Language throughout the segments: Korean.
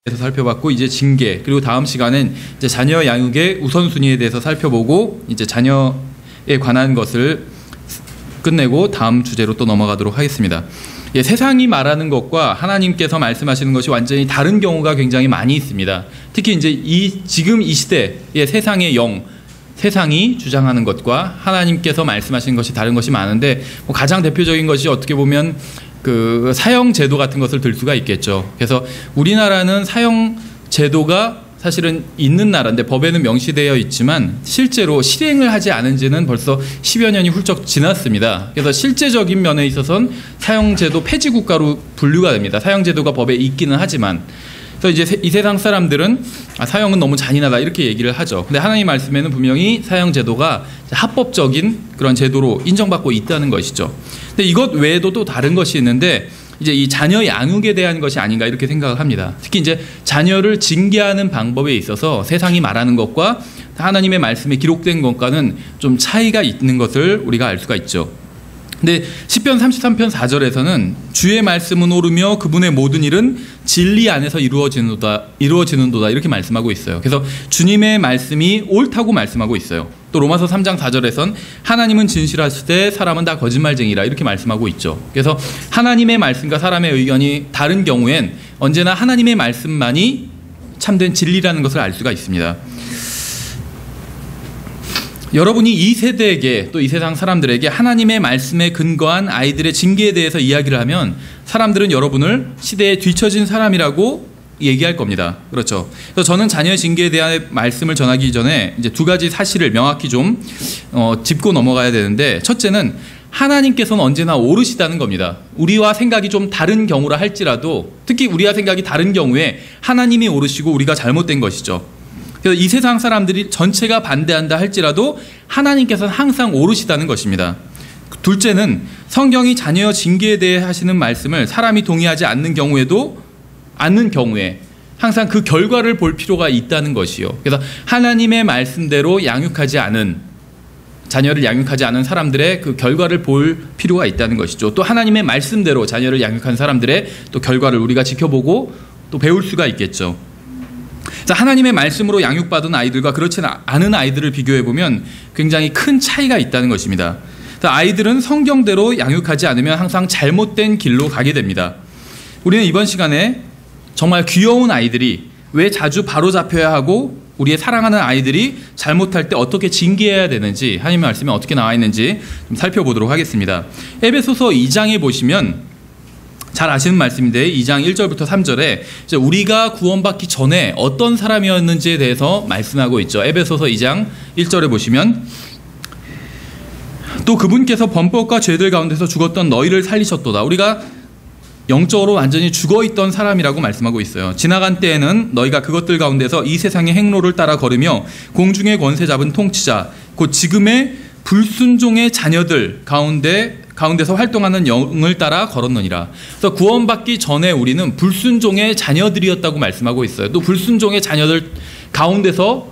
대해서 살펴봤고, 이제 징계, 그리고 다음 시간은 이제 자녀 양육의 우선순위에 대해서 살펴보고, 이제 자녀에 관한 것을 끝내고 다음 주제로 또 넘어가도록 하겠습니다. 예, 세상이 말하는 것과 하나님께서 말씀하시는 것이 완전히 다른 경우가 굉장히 많이 있습니다. 특히 이제 지금 이 시대의 세상의 세상이 주장하는 것과 하나님께서 말씀하시는 것이 다른 것이 많은데, 가장 대표적인 것이 어떻게 보면 그 사형 제도 같은 것을 들 수가 있겠죠. 그래서 우리나라는 사형 제도가 사실은 있는 나라인데 법에는 명시되어 있지만 실제로 실행을 하지 않은 지는 벌써 10여 년이 훌쩍 지났습니다. 그래서 실제적인 면에 있어서는 사형제도 폐지 국가로 분류가 됩니다. 사형제도가 법에 있기는 하지만. 그래서 이제 이 세상 사람들은 사형은 너무 잔인하다 이렇게 얘기를 하죠. 근데 하나님 말씀에는 분명히 사형제도가 합법적인 그런 제도로 인정받고 있다는 것이죠. 근데 이것 외에도 또 다른 것이 있는데, 이제 이 자녀 양육에 대한 것이 아닌가 이렇게 생각을 합니다. 특히 이제 자녀를 징계하는 방법에 있어서 세상이 말하는 것과 하나님의 말씀에 기록된 것과는 좀 차이가 있는 것을 우리가 알 수가 있죠. 근데 시편 33편 4절에서는 주의 말씀은 옳으며 그분의 모든 일은 진리 안에서 이루어지는도다 이렇게 말씀하고 있어요. 그래서 주님의 말씀이 옳다고 말씀하고 있어요. 또 로마서 3장 4절에선 하나님은 진실하시되 사람은 다 거짓말쟁이라 이렇게 말씀하고 있죠. 그래서 하나님의 말씀과 사람의 의견이 다른 경우엔 언제나 하나님의 말씀만이 참된 진리라는 것을 알 수가 있습니다. 여러분이 이 세대에게 또 이 세상 사람들에게 하나님의 말씀에 근거한 아이들의 징계에 대해서 이야기를 하면 사람들은 여러분을 시대에 뒤처진 사람이라고 얘기할 겁니다. 그렇죠. 그래서 저는 자녀의 징계에 대한 말씀을 전하기 전에 이제 두 가지 사실을 명확히 좀 짚고 넘어가야 되는데, 첫째는 하나님께서는 언제나 옳으시다는 겁니다. 우리와 생각이 좀 다른 경우라 할지라도, 특히 우리와 생각이 다른 경우에 하나님이 옳으시고 우리가 잘못된 것이죠. 그래서 이 세상 사람들이 전체가 반대한다 할지라도 하나님께서는 항상 옳으시다는 것입니다. 둘째는 성경이 자녀 징계에 대해 하시는 말씀을 사람이 동의하지 않는 경우에 항상 그 결과를 볼 필요가 있다는 것이요. 그래서 하나님의 말씀대로 자녀를 양육하지 않은 사람들의 그 결과를 볼 필요가 있다는 것이죠. 또 하나님의 말씀대로 자녀를 양육한 사람들의 또 결과를 우리가 지켜보고 또 배울 수가 있겠죠. 하나님의 말씀으로 양육받은 아이들과 그렇지 않은 아이들을 비교해보면 굉장히 큰 차이가 있다는 것입니다. 아이들은 성경대로 양육하지 않으면 항상 잘못된 길로 가게 됩니다. 우리는 이번 시간에 정말 귀여운 아이들이 왜 자주 바로잡혀야 하고 우리의 사랑하는 아이들이 잘못할 때 어떻게 징계해야 되는지, 하나님의 말씀에 어떻게 나와 있는지 좀 살펴보도록 하겠습니다. 에베소서 2장에 보시면 잘 아시는 말씀인데 2장 1절부터 3절에 이제 우리가 구원받기 전에 어떤 사람이었는지에 대해서 말씀하고 있죠. 에베소서 2장 1절에 보시면 또 그분께서 범법과 죄들 가운데서 죽었던 너희를 살리셨도다. 우리가 영적으로 완전히 죽어있던 사람이라고 말씀하고 있어요. 지나간 때에는 너희가 그것들 가운데서 이 세상의 행로를 따라 걸으며 공중의 권세 잡은 통치자 곧 지금의 불순종의 자녀들 가운데서 활동하는 영을 따라 걸었느니라. 그래서 구원받기 전에 우리는 불순종의 자녀들이었다고 말씀하고 있어요. 또 불순종의 자녀들 가운데서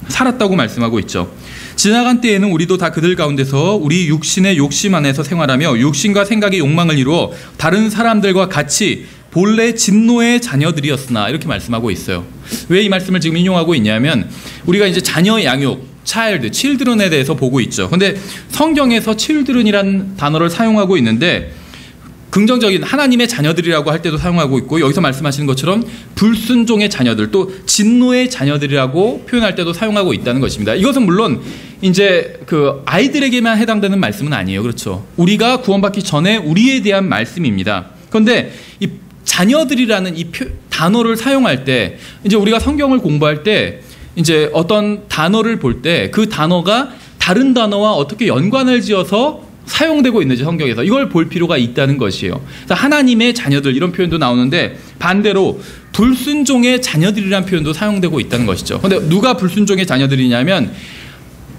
살았다고 말씀하고 있죠. 지나간 때에는 우리도 다 그들 가운데서 우리 육신의 욕심 안에서 생활하며 육신과 생각의 욕망을 이루어 다른 사람들과 같이 본래 진노의 자녀들이었으나 이렇게 말씀하고 있어요. 왜 이 말씀을 지금 인용하고 있냐면 우리가 이제 자녀 양육, children에 대해서 보고 있죠. 근데 성경에서 children이라는 단어를 사용하고 있는데 긍정적인 하나님의 자녀들이라고 할 때도 사용하고 있고, 여기서 말씀하시는 것처럼 불순종의 자녀들, 또 진노의 자녀들이라고 표현할 때도 사용하고 있다는 것입니다. 이것은 물론 이제 그 아이들에게만 해당되는 말씀은 아니에요. 그렇죠. 우리가 구원받기 전에 우리에 대한 말씀입니다. 그런데 이 자녀들이라는 이 단어를 사용할 때, 이제 우리가 성경을 공부할 때 이제 어떤 단어를 볼 때 그 단어가 다른 단어와 어떻게 연관을 지어서 사용되고 있는지 성경에서 이걸 볼 필요가 있다는 것이에요. 하나님의 자녀들 이런 표현도 나오는데 반대로 불순종의 자녀들이라는 표현도 사용되고 있다는 것이죠. 그런데 누가 불순종의 자녀들이냐면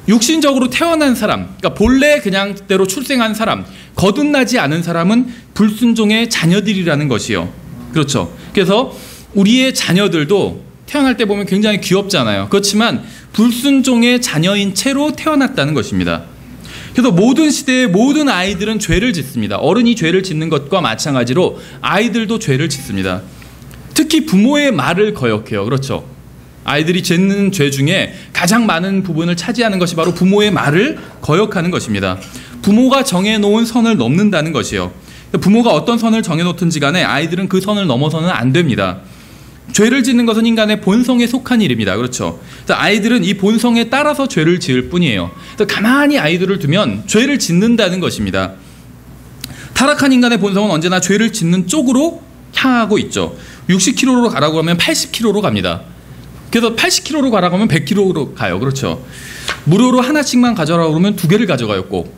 육신적으로 태어난 사람, 그러니까 본래 그냥대로 출생한 사람, 거듭나지 않은 사람은 불순종의 자녀들이라는 것이요. 그렇죠. 그래서 우리의 자녀들도 태어날 때 보면 굉장히 귀엽잖아요. 그렇지만 불순종의 자녀인 채로 태어났다는 것입니다. 그래서 모든 시대의 모든 아이들은 죄를 짓습니다. 어른이 죄를 짓는 것과 마찬가지로 아이들도 죄를 짓습니다. 특히 부모의 말을 거역해요. 그렇죠. 아이들이 짓는 죄 중에 가장 많은 부분을 차지하는 것이 바로 부모의 말을 거역하는 것입니다. 부모가 정해놓은 선을 넘는다는 것이요. 부모가 어떤 선을 정해놓든지 간에 아이들은 그 선을 넘어서는 안 됩니다. 죄를 짓는 것은 인간의 본성에 속한 일입니다. 그렇죠. 그래서 아이들은 이 본성에 따라서 죄를 지을 뿐이에요. 그래서 가만히 아이들을 두면 죄를 짓는다는 것입니다. 타락한 인간의 본성은 언제나 죄를 짓는 쪽으로 향하고 있죠. 60km로 가라고 하면 80km로 갑니다. 그래서 80km로 가라고 하면 100km로 가요. 그렇죠. 무료로 하나씩만 가져라고 그러면 2개를 가져가요. 꼭.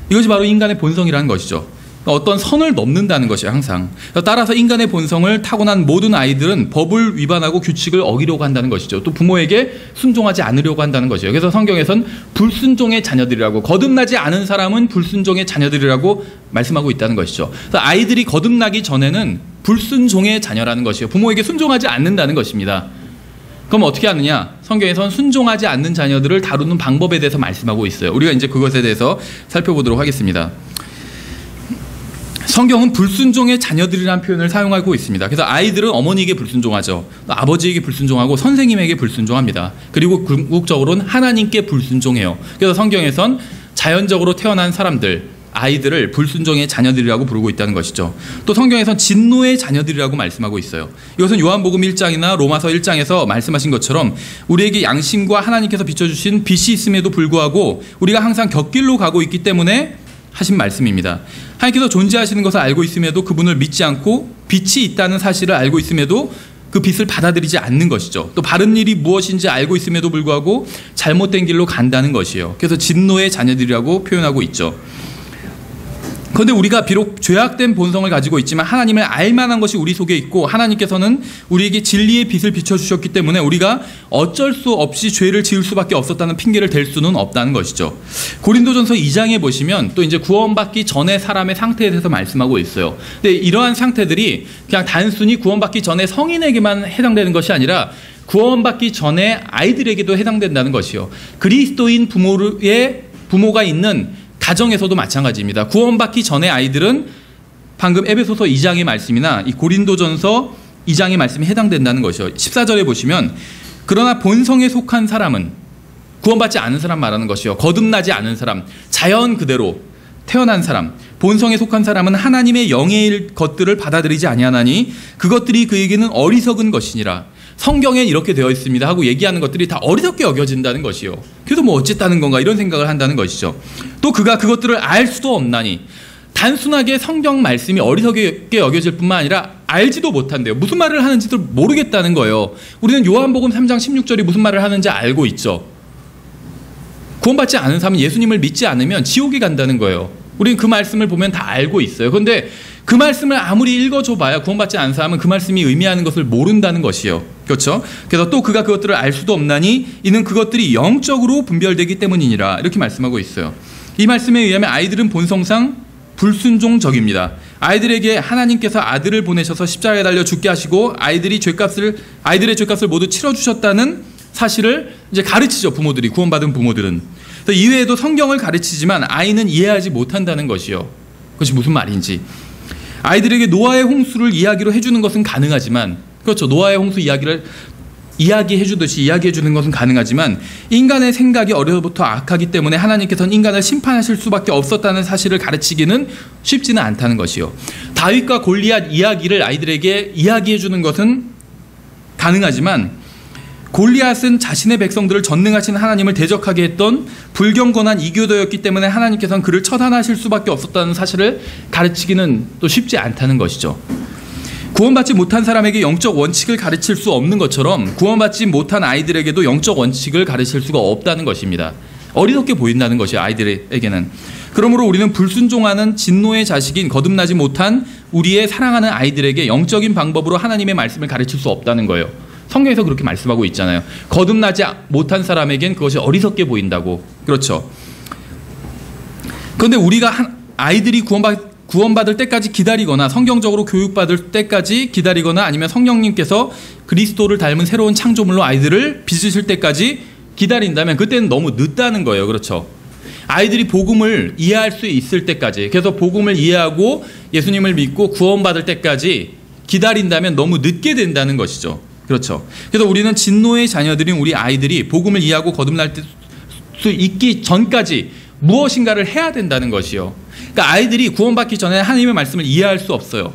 이것이 바로 인간의 본성이라는 것이죠. 어떤 선을 넘는다는 것이에요. 항상. 따라서 인간의 본성을 타고난 모든 아이들은 법을 위반하고 규칙을 어기려고 한다는 것이죠. 또 부모에게 순종하지 않으려고 한다는 것이에요. 그래서 성경에선 불순종의 자녀들이라고, 거듭나지 않은 사람은 불순종의 자녀들이라고 말씀하고 있다는 것이죠. 그래서 아이들이 거듭나기 전에는 불순종의 자녀라는 것이에요. 부모에게 순종하지 않는다는 것입니다. 그럼 어떻게 하느냐? 성경에선 순종하지 않는 자녀들을 다루는 방법에 대해서 말씀하고 있어요. 우리가 이제 그것에 대해서 살펴보도록 하겠습니다. 성경은 불순종의 자녀들이라는 표현을 사용하고 있습니다. 그래서 아이들은 어머니에게 불순종하죠. 아버지에게 불순종하고 선생님에게 불순종합니다. 그리고 궁극적으로는 하나님께 불순종해요. 그래서 성경에선 자연적으로 태어난 사람들, 아이들을 불순종의 자녀들이라고 부르고 있다는 것이죠. 또 성경에선 진노의 자녀들이라고 말씀하고 있어요. 이것은 요한복음 1장이나 로마서 1장에서 말씀하신 것처럼 우리에게 양심과 하나님께서 비춰주신 빛이 있음에도 불구하고 우리가 항상 곁길로 가고 있기 때문에 하신 말씀입니다. 하나님께서 존재하시는 것을 알고 있음에도 그분을 믿지 않고 빛이 있다는 사실을 알고 있음에도 그 빛을 받아들이지 않는 것이죠. 또 바른 일이 무엇인지 알고 있음에도 불구하고 잘못된 길로 간다는 것이에요. 그래서 진노의 자녀들이라고 표현하고 있죠. 그런데 우리가 비록 죄악된 본성을 가지고 있지만 하나님을 알만한 것이 우리 속에 있고 하나님께서는 우리에게 진리의 빛을 비춰주셨기 때문에 우리가 어쩔 수 없이 죄를 지을 수밖에 없었다는 핑계를 댈 수는 없다는 것이죠. 고린도전서 2장에 보시면 또 이제 구원받기 전의 사람의 상태에 대해서 말씀하고 있어요. 근데 이러한 상태들이 그냥 단순히 구원받기 전에 성인에게만 해당되는 것이 아니라 구원받기 전에 아이들에게도 해당된다는 것이요. 그리스도인 부모가 있는 가정에서도 마찬가지입니다. 구원받기 전에 아이들은 방금 에베소서 2장의 말씀이나 이 고린도전서 2장의 말씀이 해당된다는 것이요. 14절에 보시면 그러나 본성에 속한 사람은 구원받지 않은 사람 말하는 것이요. 거듭나지 않은 사람, 자연 그대로 태어난 사람, 본성에 속한 사람은 하나님의 영의 것들을 받아들이지 아니하나니 그것들이 그에게는 어리석은 것이니라. 성경에 이렇게 되어 있습니다 하고 얘기하는 것들이 다 어리석게 여겨진다는 것이요. 그래서 뭐 어쨌다는 건가 이런 생각을 한다는 것이죠. 또 그가 그것들을 알 수도 없나니 단순하게 성경 말씀이 어리석게 여겨질 뿐만 아니라 알지도 못한대요. 무슨 말을 하는지도 모르겠다는 거예요. 우리는 요한복음 3장 16절이 무슨 말을 하는지 알고 있죠. 구원받지 않은 사람은 예수님을 믿지 않으면 지옥에 간다는 거예요. 우리는 그 말씀을 보면 다 알고 있어요. 그런데 그 말씀을 아무리 읽어줘봐야 구원받지 않은 사람은 그 말씀이 의미하는 것을 모른다는 것이요. 그렇죠? 그래서 또 그가 그것들을 알 수도 없나니 이는 그것들이 영적으로 분별되기 때문이니라 이렇게 말씀하고 있어요. 이 말씀에 의하면 아이들은 본성상 불순종적입니다. 아이들에게 하나님께서 아들을 보내셔서 십자가에 달려 죽게 하시고 아이들의 죄값을 모두 치러주셨다는 사실을 이제 가르치죠. 부모들이, 구원받은 부모들은. 이외에도 성경을 가르치지만 아이는 이해하지 못한다는 것이요. 그것이 무슨 말인지. 아이들에게 노아의 홍수를 이야기로 해주는 것은 가능하지만, 그렇죠. 노아의 홍수 이야기를 이야기해주듯이 이야기해주는 것은 가능하지만 인간의 생각이 어려서부터 악하기 때문에 하나님께서는 인간을 심판하실 수밖에 없었다는 사실을 가르치기는 쉽지는 않다는 것이요. 다윗과 골리앗 이야기를 아이들에게 이야기해주는 것은 가능하지만 골리앗은 자신의 백성들을 전능하신 하나님을 대적하게 했던 불경건한 이교도였기 때문에 하나님께서는 그를 처단하실 수밖에 없었다는 사실을 가르치기는 또 쉽지 않다는 것이죠. 구원받지 못한 사람에게 영적 원칙을 가르칠 수 없는 것처럼 구원받지 못한 아이들에게도 영적 원칙을 가르칠 수가 없다는 것입니다. 어리석게 보인다는 것이에요. 아이들에게는. 그러므로 우리는 불순종하는 진노의 자식인 거듭나지 못한 우리의 사랑하는 아이들에게 영적인 방법으로 하나님의 말씀을 가르칠 수 없다는 거예요. 성경에서 그렇게 말씀하고 있잖아요. 거듭나지 못한 사람에겐 그것이 어리석게 보인다고. 그렇죠. 그런데 우리가 아이들이 구원받을 때까지 기다리거나 성경적으로 교육받을 때까지 기다리거나 아니면 성령님께서 그리스도를 닮은 새로운 창조물로 아이들을 빚으실 때까지 기다린다면 그때는 너무 늦다는 거예요. 그렇죠. 아이들이 복음을 이해할 수 있을 때까지, 그래서 복음을 이해하고 예수님을 믿고 구원받을 때까지 기다린다면 너무 늦게 된다는 것이죠. 그렇죠. 그래서 우리는 진노의 자녀들인 우리 아이들이 복음을 이해하고 거듭날 수 있기 전까지 무엇인가를 해야 된다는 것이요. 그러니까 아이들이 구원받기 전에 하나님의 말씀을 이해할 수 없어요.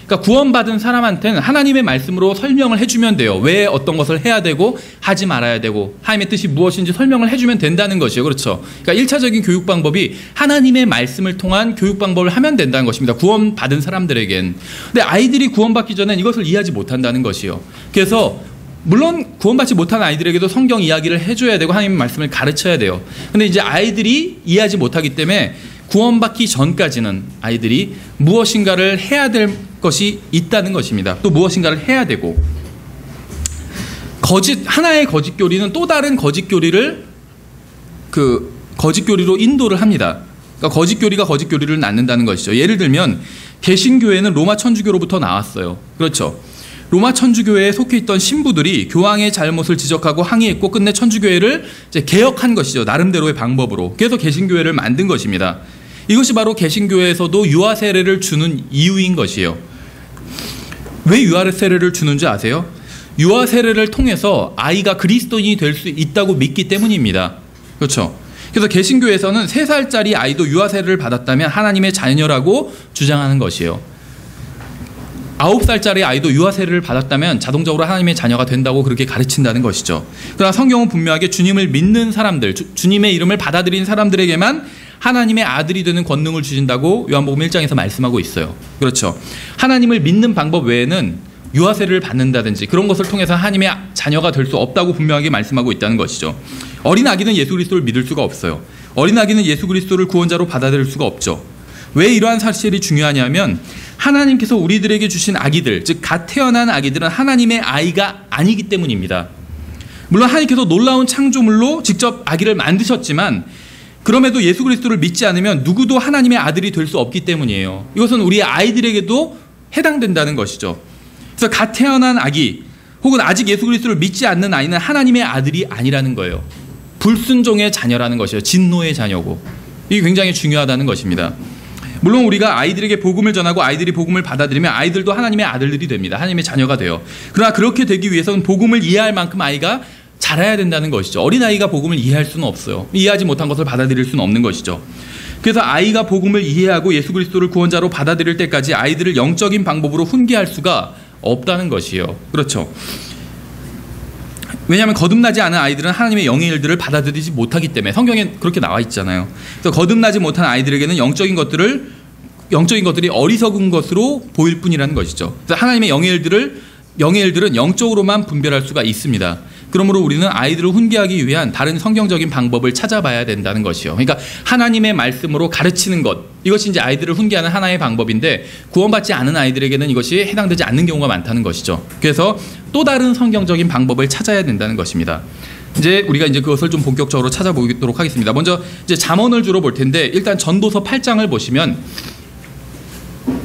그러니까 구원받은 사람한테는 하나님의 말씀으로 설명을 해주면 돼요. 왜 어떤 것을 해야 되고 하지 말아야 되고 하나님의 뜻이 무엇인지 설명을 해주면 된다는 것이요. 그렇죠. 그러니까 1차적인 교육 방법이 하나님의 말씀을 통한 교육 방법을 하면 된다는 것입니다. 구원받은 사람들에겐. 근데 아이들이 구원받기 전엔 이것을 이해하지 못한다는 것이요. 그래서 물론 구원받지 못한 아이들에게도 성경 이야기를 해줘야 되고 하나님의 말씀을 가르쳐야 돼요. 근데 이제 아이들이 이해하지 못하기 때문에 구원받기 전까지는 아이들이 무엇인가를 해야 될 것이 있다는 것입니다. 또 무엇인가를 해야 되고, 하나의 거짓 교리는 또 다른 거짓 교리를 거짓 교리로 인도를 합니다. 그러니까 거짓 교리가 거짓 교리를 낳는다는 것이죠. 예를 들면 개신교회는 로마 천주교로부터 나왔어요. 그렇죠. 로마 천주교회에 속해 있던 신부들이 교황의 잘못을 지적하고 항의했고 끝내 천주교회를 이제 개혁한 것이죠. 나름대로의 방법으로. 그래서 개신교회를 만든 것입니다. 이것이 바로 개신교회에서도 유아 세례를 주는 이유인 것이에요. 왜 유아 세례를 주는지 아세요? 유아 세례를 통해서 아이가 그리스도인이 될 수 있다고 믿기 때문입니다. 그렇죠. 그래서 개신교회에서는 3살짜리 아이도 유아 세례를 받았다면 하나님의 자녀라고 주장하는 것이에요. 9살짜리 아이도 유아 세례를 받았다면 자동적으로 하나님의 자녀가 된다고 그렇게 가르친다는 것이죠. 그러나 성경은 분명하게 주님을 믿는 사람들, 주님의 이름을 받아들인 사람들에게만 하나님의 아들이 되는 권능을 주신다고 요한복음 1장에서 말씀하고 있어요. 그렇죠. 하나님을 믿는 방법 외에는 유아 세례를 받는다든지 그런 것을 통해서 하나님의 자녀가 될 수 없다고 분명하게 말씀하고 있다는 것이죠. 어린 아기는 예수 그리스도를 믿을 수가 없어요. 어린 아기는 예수 그리스도를 구원자로 받아들일 수가 없죠. 왜 이러한 사실이 중요하냐면 하나님께서 우리들에게 주신 아기들, 즉 갓 태어난 아기들은 하나님의 아이가 아니기 때문입니다. 물론 하나님께서 놀라운 창조물로 직접 아기를 만드셨지만 그럼에도 예수 그리스도를 믿지 않으면 누구도 하나님의 아들이 될 수 없기 때문이에요. 이것은 우리 아이들에게도 해당된다는 것이죠. 그래서 갓 태어난 아기 혹은 아직 예수 그리스도를 믿지 않는 아이는 하나님의 아들이 아니라는 거예요. 불순종의 자녀라는 것이에요. 진노의 자녀고. 이게 굉장히 중요하다는 것입니다. 물론 우리가 아이들에게 복음을 전하고 아이들이 복음을 받아들이면 아이들도 하나님의 아들들이 됩니다. 하나님의 자녀가 돼요. 그러나 그렇게 되기 위해서는 복음을 이해할 만큼 아이가 자라야 된다는 것이죠. 어린아이가 복음을 이해할 수는 없어요. 이해하지 못한 것을 받아들일 수는 없는 것이죠. 그래서 아이가 복음을 이해하고 예수 그리스도를 구원자로 받아들일 때까지 아이들을 영적인 방법으로 훈계할 수가 없다는 것이에요. 그렇죠. 왜냐하면 거듭나지 않은 아이들은 하나님의 영의 일들을 받아들이지 못하기 때문에 그렇게 나와 있잖아요. 그래서 거듭나지 못한 아이들에게는 영적인 것들이 어리석은 것으로 보일 뿐이라는 것이죠. 그래서 하나님의 영의 일들은 영적으로만 분별할 수가 있습니다. 그러므로 우리는 아이들을 훈계하기 위한 다른 성경적인 방법을 찾아봐야 된다는 것이요. 그러니까 하나님의 말씀으로 가르치는 것, 이것이 이제 아이들을 훈계하는 하나의 방법인데 구원받지 않은 아이들에게는 이것이 해당되지 않는 경우가 많다는 것이죠. 그래서 또 다른 성경적인 방법을 찾아야 된다는 것입니다. 이제 우리가 그것을 좀 본격적으로 찾아보도록 하겠습니다. 먼저 이제 잠언을 주로 볼 텐데 일단 전도서 8장을 보시면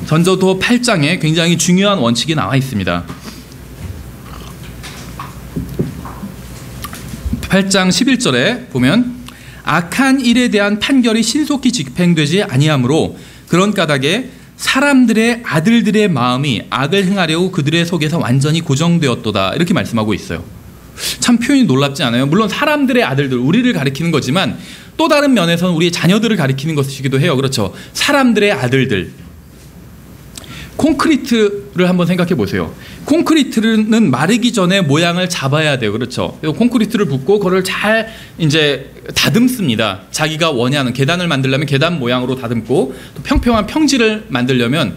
전도서 8장에 굉장히 중요한 원칙이 나와 있습니다. 8장 11절에 보면 악한 일에 대한 판결이 신속히 집행되지 아니하므로 그런 까닭에 사람들의 아들들의 마음이 악을 행하려고 그들의 속에서 완전히 고정되었도다 이렇게 말씀하고 있어요. 참 표현이 놀랍지 않아요? 물론 사람들의 아들들, 우리를 가리키는 거지만 또 다른 면에서는 우리의 자녀들을 가리키는 것이기도 해요. 그렇죠. 사람들의 아들들. 콘크리트를 한번 생각해 보세요. 콘크리트는 마르기 전에 모양을 잡아야 돼요. 그렇죠. 그래서 콘크리트를 붓고 그걸 잘 이제 다듬습니다. 자기가 원하는 계단을 만들려면 계단 모양으로 다듬고 또 평평한 평지를 만들려면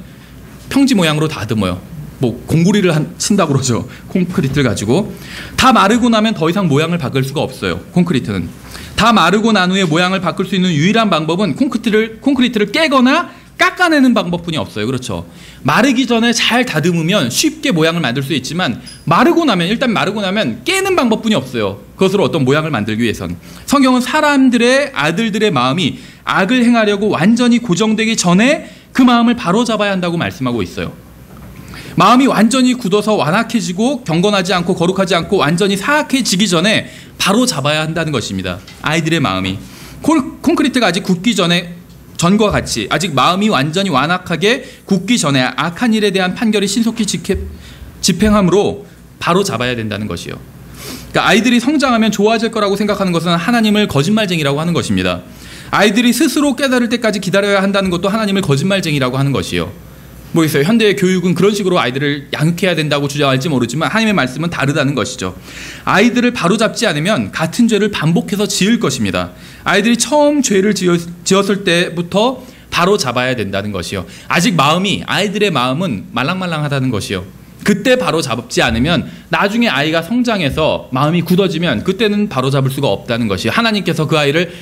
평지 모양으로 다듬어요. 뭐 공구리를 친다고 그러죠. 콘크리트를 가지고 다 마르고 나면 더 이상 모양을 바꿀 수가 없어요. 콘크리트는 다 마르고 난 후에 모양을 바꿀 수 있는 유일한 방법은 콘크리트를 깨거나 깎아내는 방법뿐이 없어요. 그렇죠. 마르기 전에 잘 다듬으면 쉽게 모양을 만들 수 있지만 일단 마르고 나면 깨는 방법뿐이 없어요. 그것으로 어떤 모양을 만들기 위해선. 성경은 사람들의 아들들의 마음이 악을 행하려고 완전히 고정되기 전에 그 마음을 바로잡아야 한다고 말씀하고 있어요. 마음이 완전히 굳어서 완악해지고 경건하지 않고 거룩하지 않고 완전히 사악해지기 전에 바로 잡아야 한다는 것입니다. 아이들의 마음이. 콘크리트가 아직 굳기 전에 전과 같이 아직 마음이 완전히 완악하게 굳기 전에 악한 일에 대한 판결이 신속히 집행함으로 바로 잡아야 된다는 것이요. 그러니까 아이들이 성장하면 좋아질 거라고 생각하는 것은 하나님을 거짓말쟁이라고 하는 것입니다. 아이들이 스스로 깨달을 때까지 기다려야 한다는 것도 하나님을 거짓말쟁이라고 하는 것이요. 모르겠어요. 현대의 교육은 그런 식으로 아이들을 양육해야 된다고 주장할지 모르지만 하나님의 말씀은 다르다는 것이죠. 아이들을 바로잡지 않으면 같은 죄를 반복해서 지을 것입니다. 아이들이 처음 죄를 지었을 때부터 바로 잡아야 된다는 것이요. 아직 아이들의 마음은 말랑말랑하다는 것이요. 그때 바로 잡지 않으면 나중에 아이가 성장해서 마음이 굳어지면 그때는 바로 잡을 수가 없다는 것이요. 하나님께서 그 아이를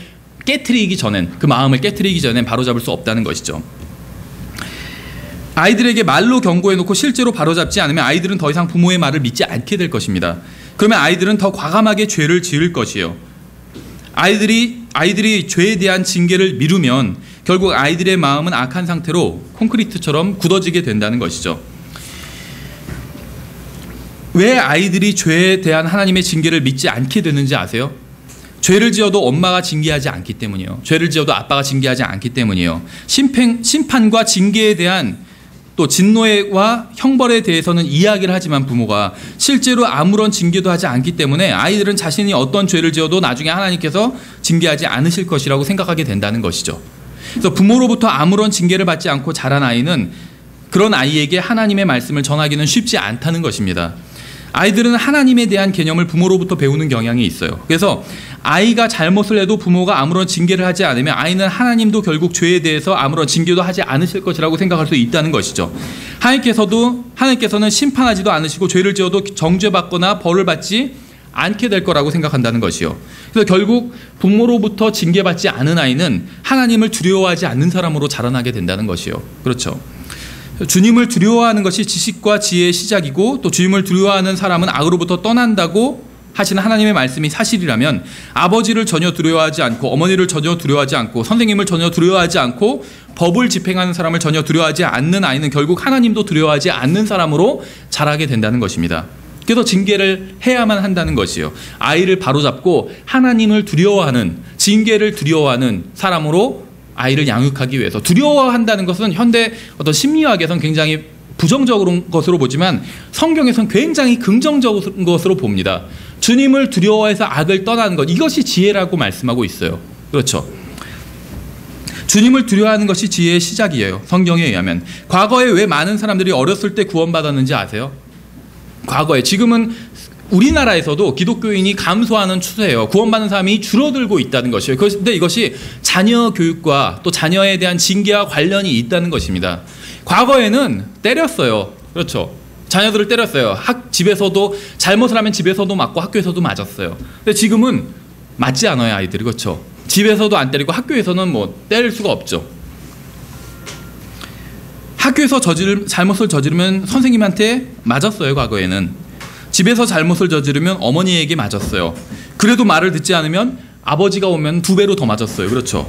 그 마음을 깨트리기 전엔 바로 잡을 수 없다는 것이죠. 아이들에게 말로 경고해놓고 실제로 바로잡지 않으면 아이들은 더 이상 부모의 말을 믿지 않게 될 것입니다. 그러면 아이들은 더 과감하게 죄를 지을 것이요. 아이들이 죄에 대한 징계를 미루면 결국 아이들의 마음은 악한 상태로 콘크리트처럼 굳어지게 된다는 것이죠. 왜 아이들이 죄에 대한 하나님의 징계를 믿지 않게 되는지 아세요? 죄를 지어도 엄마가 징계하지 않기 때문이요. 죄를 지어도 아빠가 징계하지 않기 때문이요. 심판과 징계에 대한 또 진노와 형벌에 대해서는 이야기를 하지만 부모가 실제로 아무런 징계도 하지 않기 때문에 아이들은 자신이 어떤 죄를 지어도 나중에 하나님께서 징계하지 않으실 것이라고 생각하게 된다는 것이죠. 그래서 부모로부터 아무런 징계를 받지 않고 자란 아이는 그런 아이에게 하나님의 말씀을 전하기는 쉽지 않다는 것입니다. 아이들은 하나님에 대한 개념을 부모로부터 배우는 경향이 있어요. 그래서 아이가 잘못을 해도 부모가 아무런 징계를 하지 않으면 아이는 하나님도 결국 죄에 대해서 아무런 징계도 하지 않으실 것이라고 생각할 수 있다는 것이죠. 하나님께서는 심판하지도 않으시고 죄를 지어도 정죄받거나 벌을 받지 않게 될 거라고 생각한다는 것이요. 그래서 결국 부모로부터 징계받지 않은 아이는 하나님을 두려워하지 않는 사람으로 자라나게 된다는 것이요. 그렇죠. 주님을 두려워하는 것이 지식과 지혜의 시작이고 또 주님을 두려워하는 사람은 악으로부터 떠난다고 하시는 하나님의 말씀이 사실이라면 아버지를 전혀 두려워하지 않고 어머니를 전혀 두려워하지 않고 선생님을 전혀 두려워하지 않고 법을 집행하는 사람을 전혀 두려워하지 않는 아이는 결국 하나님도 두려워하지 않는 사람으로 자라게 된다는 것입니다. 그래서 징계를 해야만 한다는 것이요. 아이를 바로잡고 하나님을 두려워하는, 징계를 두려워하는 사람으로 아이를 양육하기 위해서. 두려워한다는 것은 현대 어떤 심리학에서는 굉장히 부정적인 것으로 보지만 성경에서는 굉장히 긍정적인 것으로 봅니다. 주님을 두려워해서 악을 떠나는 것, 이것이 지혜라고 말씀하고 있어요. 그렇죠. 주님을 두려워하는 것이 지혜의 시작이에요. 성경에 의하면. 과거에 왜 많은 사람들이 어렸을 때 구원받았는지 아세요? 과거에. 지금은 우리나라에서도 기독교인이 감소하는 추세예요. 구원받는 사람이 줄어들고 있다는 것이에요. 그런데 이것이 자녀 교육과 또 자녀에 대한 징계와 관련이 있다는 것입니다. 과거에는 때렸어요. 그렇죠. 자녀들을 때렸어요. 집에서도 잘못을 하면 집에서도 맞고 학교에서도 맞았어요. 근데 지금은 맞지 않아요, 아이들이. 그렇죠. 집에서도 안 때리고 학교에서는 때릴 수가 없죠. 학교에서 잘못을 저지르면 선생님한테 맞았어요, 과거에는. 집에서 잘못을 저지르면 어머니에게 맞았어요. 그래도 말을 듣지 않으면 아버지가 오면 2배로 더 맞았어요. 그렇죠.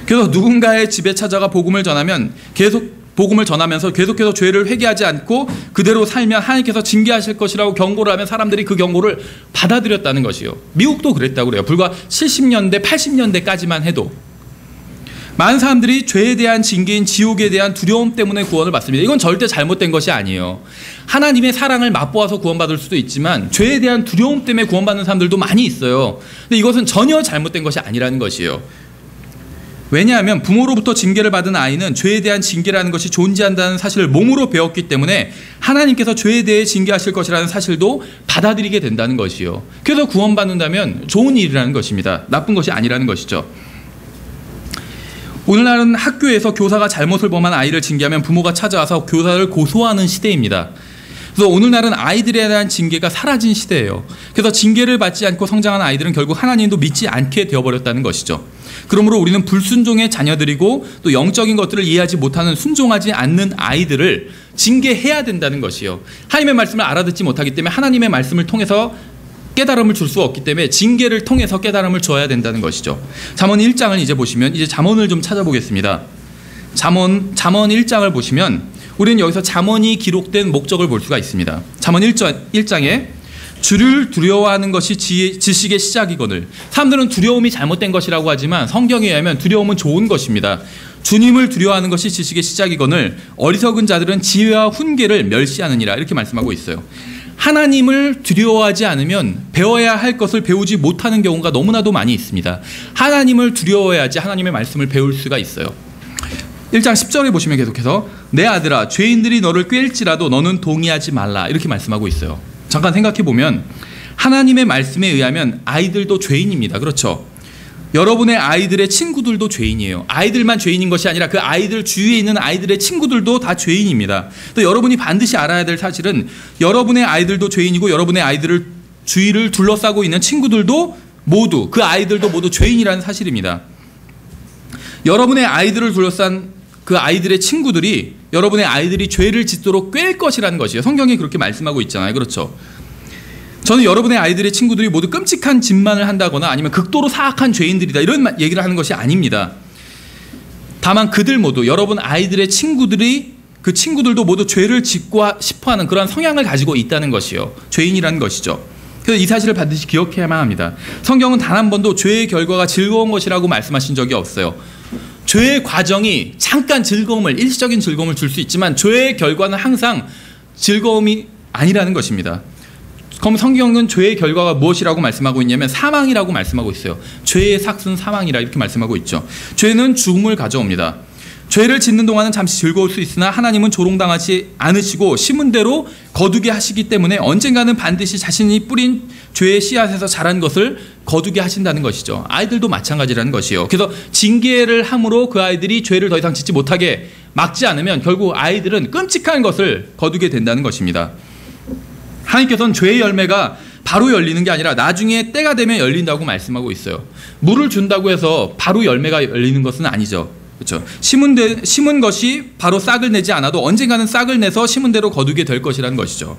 그래서 누군가의 집에 찾아가 복음을 전하면서 계속해서 죄를 회개하지 않고 그대로 살면 하나님께서 징계하실 것이라고 경고를 하면 사람들이 그 경고를 받아들였다는 것이요. 미국도 그랬다고 그래요. 불과 70년대, 80년대까지만 해도. 많은 사람들이 죄에 대한 징계인 지옥에 대한 두려움 때문에 구원을 받습니다. 이건 절대 잘못된 것이 아니에요. 하나님의 사랑을 맛보아서 구원받을 수도 있지만 죄에 대한 두려움 때문에 구원받는 사람들도 많이 있어요. 근데 이것은 전혀 잘못된 것이 아니라는 것이에요. 왜냐하면 부모로부터 징계를 받은 아이는 죄에 대한 징계라는 것이 존재한다는 사실을 몸으로 배웠기 때문에 하나님께서 죄에 대해 징계하실 것이라는 사실도 받아들이게 된다는 것이요. 그래서 구원받는다면 좋은 일이라는 것입니다. 나쁜 것이 아니라는 것이죠. 오늘날은 학교에서 교사가 잘못을 범한 아이를 징계하면 부모가 찾아와서 교사를 고소하는 시대입니다. 그래서 오늘날은 아이들에 대한 징계가 사라진 시대예요. 그래서 징계를 받지 않고 성장한 아이들은 결국 하나님도 믿지 않게 되어버렸다는 것이죠. 그러므로 우리는 불순종의 자녀들이고 또 영적인 것들을 이해하지 못하는 순종하지 않는 아이들을 징계해야 된다는 것이요. 하나님의 말씀을 알아듣지 못하기 때문에 하나님의 말씀을 통해서 깨달음을 줄 수 없기 때문에 징계를 통해서 깨달음을 줘야 된다는 것이죠. 잠언 1장을 이제 보시면 이제 잠언을 좀 찾아보겠습니다. 잠언 1장을 보시면 우리는 여기서 잠언이 기록된 목적을 볼 수가 있습니다. 잠언 1장에 주를 두려워하는 것이 지식의 시작이거늘. 사람들은 두려움이 잘못된 것이라고 하지만 성경에 의하면 두려움은 좋은 것입니다. 주님을 두려워하는 것이 지식의 시작이거늘 어리석은 자들은 지혜와 훈계를 멸시하느니라 이렇게 말씀하고 있어요. 하나님을 두려워하지 않으면 배워야 할 것을 배우지 못하는 경우가 너무나도 많이 있습니다. 하나님을 두려워해야지 하나님의 말씀을 배울 수가 있어요. 1장 10절에 보시면 계속해서 내 아들아 죄인들이 너를 꾀일지라도 너는 동의하지 말라 이렇게 말씀하고 있어요. 잠깐 생각해 보면 하나님의 말씀에 의하면 아이들도 죄인입니다. 그렇죠? 여러분의 아이들의 친구들도 죄인이에요. 아이들만 죄인인 것이 아니라 그 아이들 주위에 있는 아이들의 친구들도 다 죄인입니다. 또 여러분이 반드시 알아야 될 사실은 여러분의 아이들도 죄인이고 여러분의 아이들을 주위를 둘러싸고 있는 친구들도 모두 그 아이들도 모두 죄인이라는 사실입니다. 여러분의 아이들을 둘러싼 그 아이들의 친구들이 여러분의 아이들이 죄를 짓도록 꾀일 것이라는 것이에요. 성경이 그렇게 말씀하고 있잖아요. 그렇죠? 저는 여러분의 아이들의 친구들이 모두 끔찍한 짓만을 한다거나 아니면 극도로 사악한 죄인들이다 이런 얘기를 하는 것이 아닙니다. 다만 그들 모두 여러분 아이들의 친구들이 그 친구들도 모두 죄를 짓고 싶어하는 그러한 성향을 가지고 있다는 것이요. 죄인이라는 것이죠. 그래서 이 사실을 반드시 기억해야만 합니다. 성경은 단 한 번도 죄의 결과가 즐거운 것이라고 말씀하신 적이 없어요. 죄의 과정이 잠깐 즐거움을 일시적인 즐거움을 줄 수 있지만 죄의 결과는 항상 즐거움이 아니라는 것입니다. 그럼 성경은 죄의 결과가 무엇이라고 말씀하고 있냐면 사망이라고 말씀하고 있어요. 죄의 삭은 사망이라 이렇게 말씀하고 있죠. 죄는 죽음을 가져옵니다. 죄를 짓는 동안은 잠시 즐거울 수 있으나 하나님은 조롱당하지 않으시고 심은 대로 거두게 하시기 때문에 언젠가는 반드시 자신이 뿌린 죄의 씨앗에서 자란 것을 거두게 하신다는 것이죠. 아이들도 마찬가지라는 것이에요. 그래서 징계를 함으로 그 아이들이 죄를 더 이상 짓지 못하게 막지 않으면 결국 아이들은 끔찍한 것을 거두게 된다는 것입니다. 하나님께서는 죄의 열매가 바로 열리는 게 아니라 나중에 때가 되면 열린다고 말씀하고 있어요. 물을 준다고 해서 바로 열매가 열리는 것은 아니죠. 그렇죠? 심은 것이 바로 싹을 내지 않아도 언젠가는 싹을 내서 심은 대로 거두게 될 것이라는 것이죠.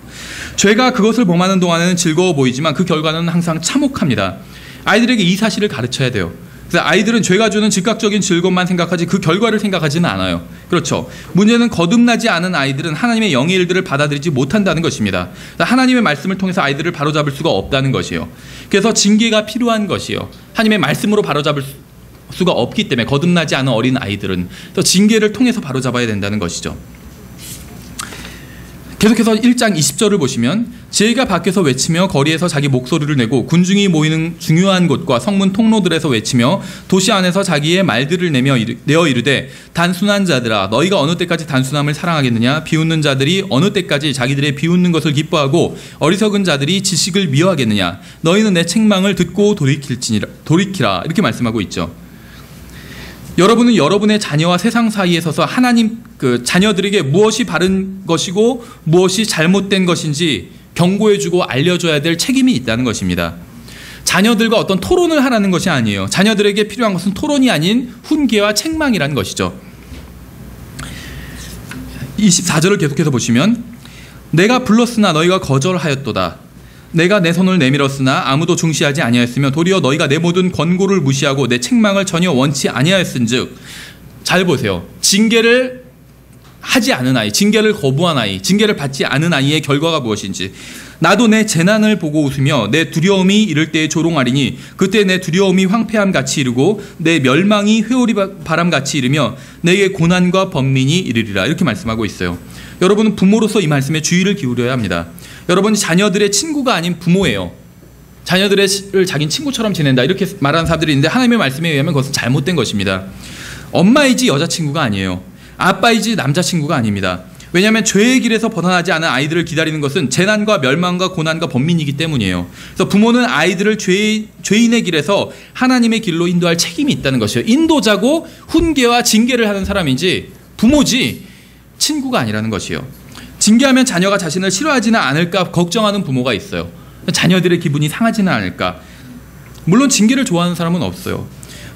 죄가 그것을 범하는 동안에는 즐거워 보이지만 그 결과는 항상 참혹합니다. 아이들에게 이 사실을 가르쳐야 돼요. 그래서 아이들은 죄가 주는 즉각적인 즐거움만 생각하지 그 결과를 생각하지는 않아요. 그렇죠. 문제는 거듭나지 않은 아이들은 하나님의 영의 일들을 받아들이지 못한다는 것입니다. 하나님의 말씀을 통해서 아이들을 바로잡을 수가 없다는 것이에요. 그래서 징계가 필요한 것이에요. 하나님의 말씀으로 바로잡을 수가 없기 때문에 거듭나지 않은 어린 아이들은 또 징계를 통해서 바로잡아야 된다는 것이죠. 계속해서 1장 20절을 보시면 지혜가 밖에서 외치며 거리에서 자기 목소리를 내고 군중이 모이는 중요한 곳과 성문 통로들에서 외치며 도시 안에서 자기의 말들을 내어 이르되 단순한 자들아 너희가 어느 때까지 단순함을 사랑하겠느냐 비웃는 자들이 어느 때까지 자기들의 비웃는 것을 기뻐하고 어리석은 자들이 지식을 미워하겠느냐 너희는 내 책망을 듣고 돌이키라 이렇게 말씀하고 있죠. 여러분은 여러분의 자녀와 세상 사이에 서서 하나님 자녀들에게 무엇이 바른 것이고 무엇이 잘못된 것인지 경고해주고 알려줘야 될 책임이 있다는 것입니다. 자녀들과 어떤 토론을 하라는 것이 아니에요. 자녀들에게 필요한 것은 토론이 아닌 훈계와 책망이라는 것이죠. 24절을 계속해서 보시면 내가 불렀으나 너희가 거절하였도다. 내가 내 손을 내밀었으나 아무도 중시하지 아니하였으며 도리어 너희가 내 모든 권고를 무시하고 내 책망을 전혀 원치 아니하였은즉 잘 보세요. 징계를 하지 않은 아이, 징계를 거부한 아이, 징계를 받지 않은 아이의 결과가 무엇인지 나도 내 재난을 보고 웃으며 내 두려움이 이를 때에 조롱하리니 그때 내 두려움이 황폐함 같이 이르고 내 멸망이 회오리 바람 같이 이르며 내게 고난과 번민이 이르리라 이렇게 말씀하고 있어요. 여러분은 부모로서 이 말씀에 주의를 기울여야 합니다. 여러분이 자녀들의 친구가 아닌 부모예요. 자녀들을 자기는 친구처럼 지낸다 이렇게 말하는 사람들이 있는데 하나님의 말씀에 의하면 그것은 잘못된 것입니다. 엄마이지 여자친구가 아니에요. 아빠이지 남자친구가 아닙니다. 왜냐하면 죄의 길에서 벗어나지 않은 아이들을 기다리는 것은 재난과 멸망과 고난과 번민이기 때문이에요. 그래서 부모는 아이들을 죄인의 길에서 하나님의 길로 인도할 책임이 있다는 것이에요. 인도자고 훈계와 징계를 하는 사람인지 부모지 친구가 아니라는 것이에요. 징계하면 자녀가 자신을 싫어하지는 않을까 걱정하는 부모가 있어요. 자녀들의 기분이 상하지는 않을까. 물론 징계를 좋아하는 사람은 없어요.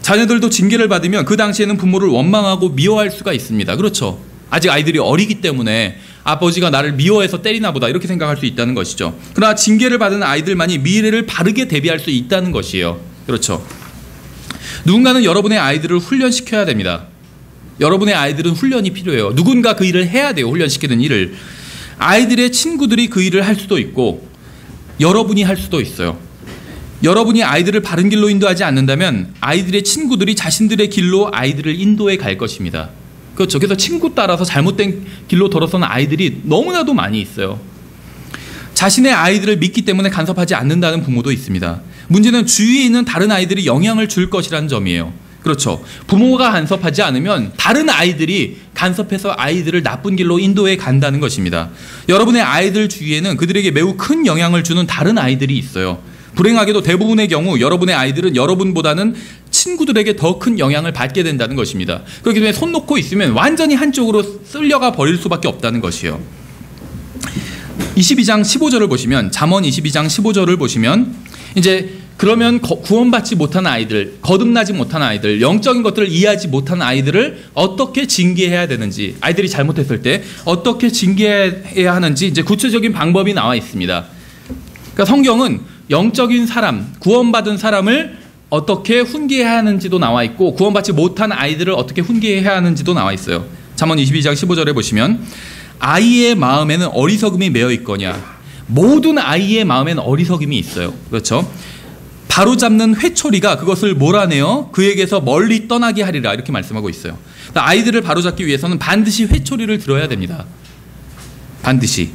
자녀들도 징계를 받으면 그 당시에는 부모를 원망하고 미워할 수가 있습니다. 그렇죠. 아직 아이들이 어리기 때문에 아버지가 나를 미워해서 때리나 보다 이렇게 생각할 수 있다는 것이죠. 그러나 징계를 받은 아이들만이 미래를 바르게 대비할 수 있다는 것이에요. 그렇죠. 누군가는 여러분의 아이들을 훈련시켜야 됩니다. 여러분의 아이들은 훈련이 필요해요. 누군가 그 일을 해야 돼요. 훈련시키는 일을. 아이들의 친구들이 그 일을 할 수도 있고 여러분이 할 수도 있어요. 여러분이 아이들을 바른 길로 인도하지 않는다면 아이들의 친구들이 자신들의 길로 아이들을 인도해 갈 것입니다. 그렇죠. 그래서 친구 따라서 잘못된 길로 돌아서는 아이들이 너무나도 많이 있어요. 자신의 아이들을 믿기 때문에 간섭하지 않는다는 부모도 있습니다. 문제는 주위에 있는 다른 아이들이 영향을 줄 것이라는 점이에요. 그렇죠. 부모가 간섭하지 않으면 다른 아이들이 간섭해서 아이들을 나쁜 길로 인도해 간다는 것입니다. 여러분의 아이들 주위에는 그들에게 매우 큰 영향을 주는 다른 아이들이 있어요. 불행하게도 대부분의 경우 여러분의 아이들은 여러분보다는 친구들에게 더 큰 영향을 받게 된다는 것입니다. 그렇기 때문에 손 놓고 있으면 완전히 한쪽으로 쓸려가 버릴 수밖에 없다는 것이에요. 22장 15절을 보시면, 잠언 22장 15절을 보시면, 이제 그러면 구원받지 못한 아이들, 거듭나지 못한 아이들, 영적인 것들을 이해하지 못한 아이들을 어떻게 징계해야 되는지, 아이들이 잘못했을 때 어떻게 징계해야 하는지 이제 구체적인 방법이 나와 있습니다. 그러니까 성경은 영적인 사람, 구원받은 사람을 어떻게 훈계해야 하는지도 나와 있고, 구원받지 못한 아이들을 어떻게 훈계해야 하는지도 나와 있어요. 잠언 22장 15절에 보시면, 아이의 마음에는 어리석음이 매여 있거냐. 모든 아이의 마음에는 어리석음이 있어요. 그렇죠. 바로잡는 회초리가 그것을 몰아내어 그에게서 멀리 떠나게 하리라, 이렇게 말씀하고 있어요. 그러니까 아이들을 바로잡기 위해서는 반드시 회초리를 들어야 됩니다. 반드시.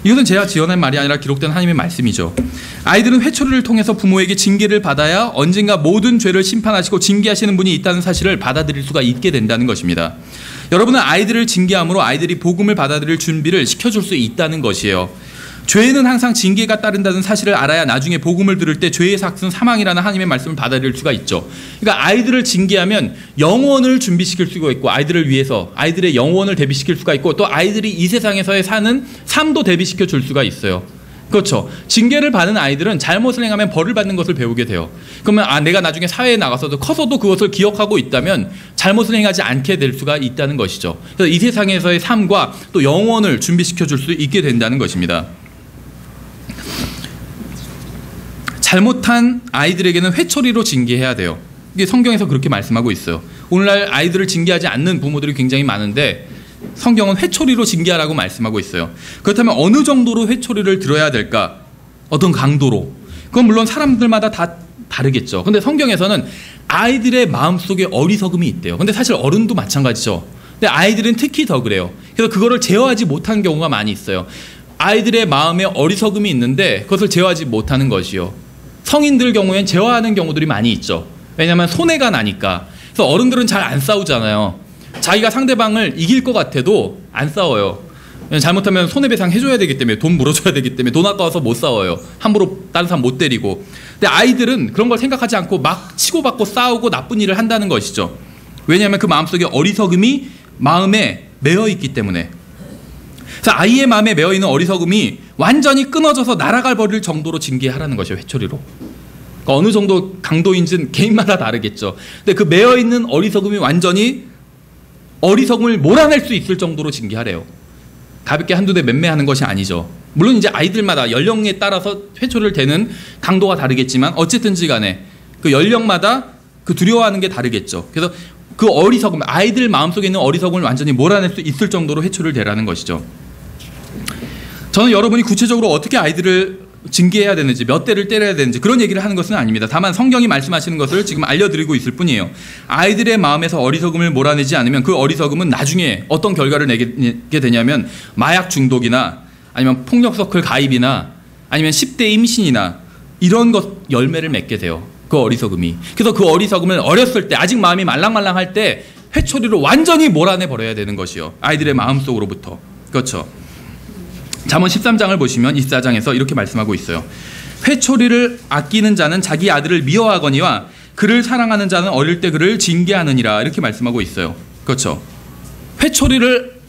이것은 제가 지어낸 말이 아니라 기록된 하나님의 말씀이죠. 아이들은 회초리를 통해서 부모에게 징계를 받아야 언젠가 모든 죄를 심판하시고 징계하시는 분이 있다는 사실을 받아들일 수가 있게 된다는 것입니다. 여러분은 아이들을 징계함으로 아이들이 복음을 받아들일 준비를 시켜줄 수 있다는 것이에요. 죄에는 항상 징계가 따른다는 사실을 알아야 나중에 복음을 들을 때 죄의 삭은 사망이라는 하나님의 말씀을 받아들일 수가 있죠. 그러니까 아이들을 징계하면 영원을 준비시킬 수가 있고, 아이들을 위해서 아이들의 영원을 대비시킬 수가 있고, 또 아이들이 이 세상에서의 사는 삶도 대비시켜 줄 수가 있어요. 그렇죠. 징계를 받은 아이들은 잘못을 행하면 벌을 받는 것을 배우게 돼요. 그러면 내가 나중에 사회에 나가서도 커서도 그것을 기억하고 있다면 잘못을 행하지 않게 될 수가 있다는 것이죠. 그래서 이 세상에서의 삶과 또 영원을 준비시켜 줄 수 있게 된다는 것입니다. 잘못한 아이들에게는 회초리로 징계해야 돼요. 이게 성경에서 그렇게 말씀하고 있어요. 오늘날 아이들을 징계하지 않는 부모들이 굉장히 많은데 성경은 회초리로 징계하라고 말씀하고 있어요. 그렇다면 어느 정도로 회초리를 들어야 될까? 어떤 강도로? 그건 물론 사람들마다 다 다르겠죠. 근데 성경에서는 아이들의 마음속에 어리석음이 있대요. 근데 사실 어른도 마찬가지죠. 근데 아이들은 특히 더 그래요. 그래서 그거를 제어하지 못한 경우가 많이 있어요. 아이들의 마음에 어리석음이 있는데 그것을 제어하지 못하는 것이요. 성인들 경우엔 제어하는 경우들이 많이 있죠. 왜냐하면 손해가 나니까. 그래서 어른들은 잘 안 싸우잖아요. 자기가 상대방을 이길 것 같아도 안 싸워요. 잘못하면 손해배상 해줘야 되기 때문에, 돈 물어줘야 되기 때문에 돈 아까워서 못 싸워요. 함부로 다른 사람 못 때리고. 근데 아이들은 그런 걸 생각하지 않고 막 치고받고 싸우고 나쁜 일을 한다는 것이죠. 왜냐하면 그 마음속에 어리석음이 마음에 매여 있기 때문에. 그래서 아이의 마음에 매여 있는 어리석음이 완전히 끊어져서 날아갈 버릴 정도로 징계하라는 것이에요. 회초리로. 그러니까 어느 정도 강도인지는 개인마다 다르겠죠. 근데 그 매여 있는 어리석음이 완전히 어리석음을 몰아낼 수 있을 정도로 징계하래요. 가볍게 한두 대 맴매하는 것이 아니죠. 물론 이제 아이들마다 연령에 따라서 회초리를 대는 강도가 다르겠지만 어쨌든지 간에 그 연령마다 그 두려워하는 게 다르겠죠. 그래서 그 어리석음, 아이들 마음속에 있는 어리석음을 완전히 몰아낼 수 있을 정도로 회초리를 대라는 것이죠. 저는 여러분이 구체적으로 어떻게 아이들을 징계해야 되는지, 몇 대를 때려야 되는지 그런 얘기를 하는 것은 아닙니다. 다만 성경이 말씀하시는 것을 지금 알려드리고 있을 뿐이에요. 아이들의 마음에서 어리석음을 몰아내지 않으면 그 어리석음은 나중에 어떤 결과를 내게 되냐면 마약 중독이나 아니면 폭력 서클 가입이나 아니면 10대 임신이나 이런 것 열매를 맺게 돼요. 그 어리석음이. 그래서 그 어리석음을 어렸을 때 아직 마음이 말랑말랑할 때 회초리로 완전히 몰아내 버려야 되는 것이요. 아이들의 마음속으로부터. 그렇죠. 잠언 13장을 보시면 24장에서 이렇게 말씀하고 있어요. 회초리를 아끼는 자는 자기 아들을 미워하거니와 그를 사랑하는 자는 어릴 때 그를 징계하느니라, 이렇게 말씀하고 있어요. 그렇죠. 회초리를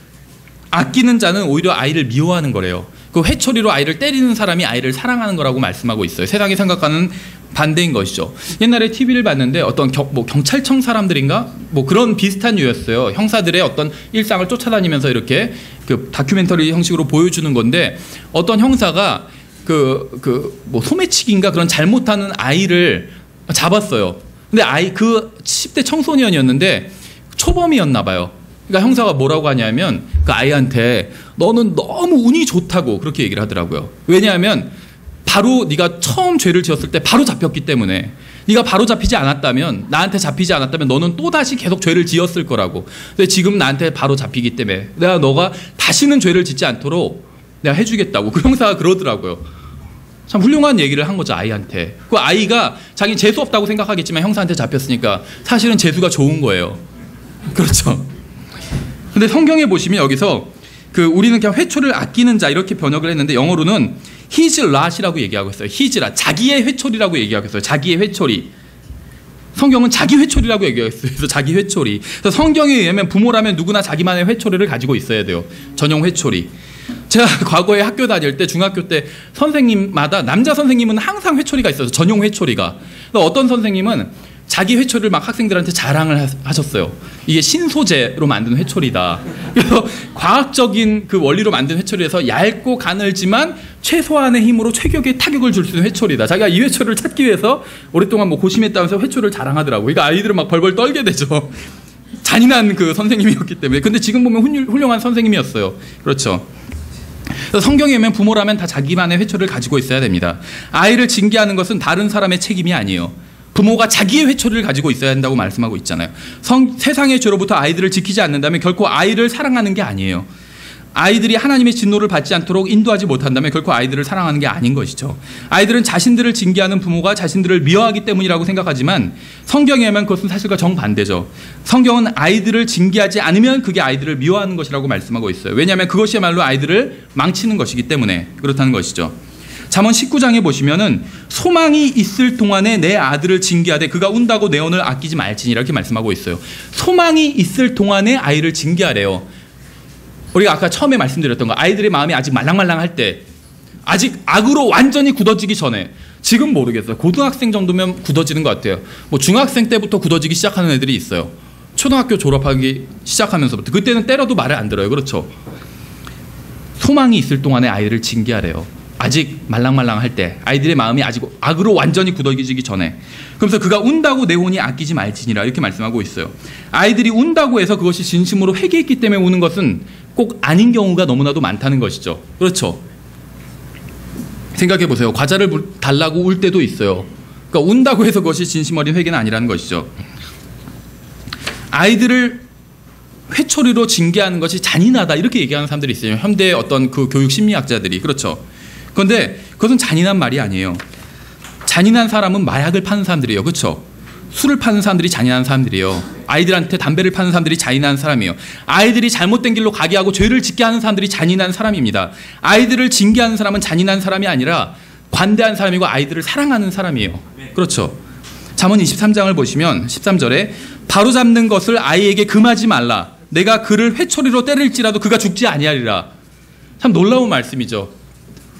아끼는 자는 오히려 아이를 미워하는 거래요. 그 회초리로 아이를 때리는 사람이 아이를 사랑하는 거라고 말씀하고 있어요. 세상이 생각하는 반대인 것이죠. 옛날에 TV를 봤는데 어떤 경찰청 사람들인가? 뭐 그런 비슷한 류였어요. 형사들의 어떤 일상을 쫓아다니면서 이렇게 그 다큐멘터리 형식으로 보여주는 건데, 어떤 형사가 뭐 소매치기인가 그런 잘못하는 아이를 잡았어요. 근데 그 10대 청소년이었는데 초범이었나 봐요. 그러니까 형사가 뭐라고 하냐면 그 아이한테 너는 너무 운이 좋다고 그렇게 얘기를 하더라고요. 왜냐하면 바로 네가 처음 죄를 지었을 때 바로 잡혔기 때문에, 네가 바로 잡히지 않았다면, 나한테 잡히지 않았다면 너는 또다시 계속 죄를 지었을 거라고. 근데 지금 나한테 바로 잡히기 때문에 내가 너가 다시는 죄를 짓지 않도록 내가 해주겠다고. 그 형사가 그러더라고요. 참 훌륭한 얘기를 한 거죠, 아이한테. 그 아이가 자기 재수 없다고 생각하겠지만 형사한테 잡혔으니까 사실은 재수가 좋은 거예요. 그렇죠. 근데 성경에 보시면 여기서 우리는 그냥 회초리를 아끼는 자 이렇게 번역을 했는데 영어로는 his wrath이라고 얘기하고 있어요. his wrath, 자기의 회초리라고 얘기하고 있어요. 자기의 회초리. 성경은 자기 회초리라고 얘기하고 있어요. 그래서 자기 회초리. 그래서 성경에 의하면 부모라면 누구나 자기만의 회초리를 가지고 있어야 돼요. 전용 회초리. 제가 과거에 학교 다닐 때, 중학교 때 선생님마다, 남자 선생님은 항상 회초리가 있어서 전용 회초리가. 어떤 선생님은 자기 회초리를 막 학생들한테 자랑을 하셨어요. 이게 신소재로 만든 회초리다. 그래서 과학적인 그 원리로 만든 회초리에서 얇고 가늘지만 최소한의 힘으로 최격의 타격을 줄 수 있는 회초리다. 자기가 이 회초리를 찾기 위해서 오랫동안 뭐 고심했다면서 회초리를 자랑하더라고요. 그러니까 아이들은 막 벌벌 떨게 되죠. 잔인한 그 선생님이었기 때문에. 근데 지금 보면 훌륭한 선생님이었어요. 그렇죠. 성경에 보면 부모라면 다 자기만의 회초리를 가지고 있어야 됩니다. 아이를 징계하는 것은 다른 사람의 책임이 아니에요. 부모가 자기의 회초리를 가지고 있어야 한다고 말씀하고 있잖아요. 세상의 죄로부터 아이들을 지키지 않는다면 결코 아이를 사랑하는 게 아니에요. 아이들이 하나님의 진노를 받지 않도록 인도하지 못한다면 결코 아이들을 사랑하는 게 아닌 것이죠. 아이들은 자신들을 징계하는 부모가 자신들을 미워하기 때문이라고 생각하지만 성경에 의하면 그것은 사실과 정반대죠. 성경은 아이들을 징계하지 않으면 그게 아이들을 미워하는 것이라고 말씀하고 있어요. 왜냐하면 그것이야말로 아이들을 망치는 것이기 때문에 그렇다는 것이죠. 잠언 19장에 보시면은 소망이 있을 동안에 내 아들을 징계하되 그가 운다고 내 혼을 아끼지 말지니라 이렇게 말씀하고 있어요. 소망이 있을 동안에 아이를 징계하래요. 우리가 아까 처음에 말씀드렸던 거, 아이들의 마음이 아직 말랑말랑할 때, 아직 악으로 완전히 굳어지기 전에, 지금 모르겠어요. 고등학생 정도면 굳어지는 것 같아요. 뭐 중학생 때부터 굳어지기 시작하는 애들이 있어요. 초등학교 졸업하기 시작하면서부터. 그때는 때려도 말을 안 들어요. 그렇죠. 소망이 있을 동안에 아이를 징계하래요. 아직 말랑말랑할 때, 아이들의 마음이 아직 악으로 완전히 굳어지기 전에. 그러면서 그가 운다고 내 혼이 아끼지 말지니라 이렇게 말씀하고 있어요. 아이들이 운다고 해서 그것이 진심으로 회개했기 때문에 우는 것은 꼭 아닌 경우가 너무나도 많다는 것이죠. 그렇죠. 생각해 보세요. 과자를 달라고 울 때도 있어요. 그러니까 운다고 해서 그것이 진심 어린 회개는 아니라는 것이죠. 아이들을 회초리로 징계하는 것이 잔인하다 이렇게 얘기하는 사람들이 있어요. 현대 어떤 그 교육 심리학자들이. 그렇죠. 그런데 그것은 잔인한 말이 아니에요. 잔인한 사람은 마약을 파는 사람들이에요. 그렇죠? 술을 파는 사람들이 잔인한 사람들이에요. 아이들한테 담배를 파는 사람들이 잔인한 사람이에요. 아이들이 잘못된 길로 가게 하고 죄를 짓게 하는 사람들이 잔인한 사람입니다. 아이들을 징계하는 사람은 잔인한 사람이 아니라 관대한 사람이고 아이들을 사랑하는 사람이에요. 그렇죠? 잠언 23장을 보시면 13절에 바로잡는 것을 아이에게 금하지 말라. 내가 그를 회초리로 때릴지라도 그가 죽지 아니하리라. 참 놀라운 말씀이죠.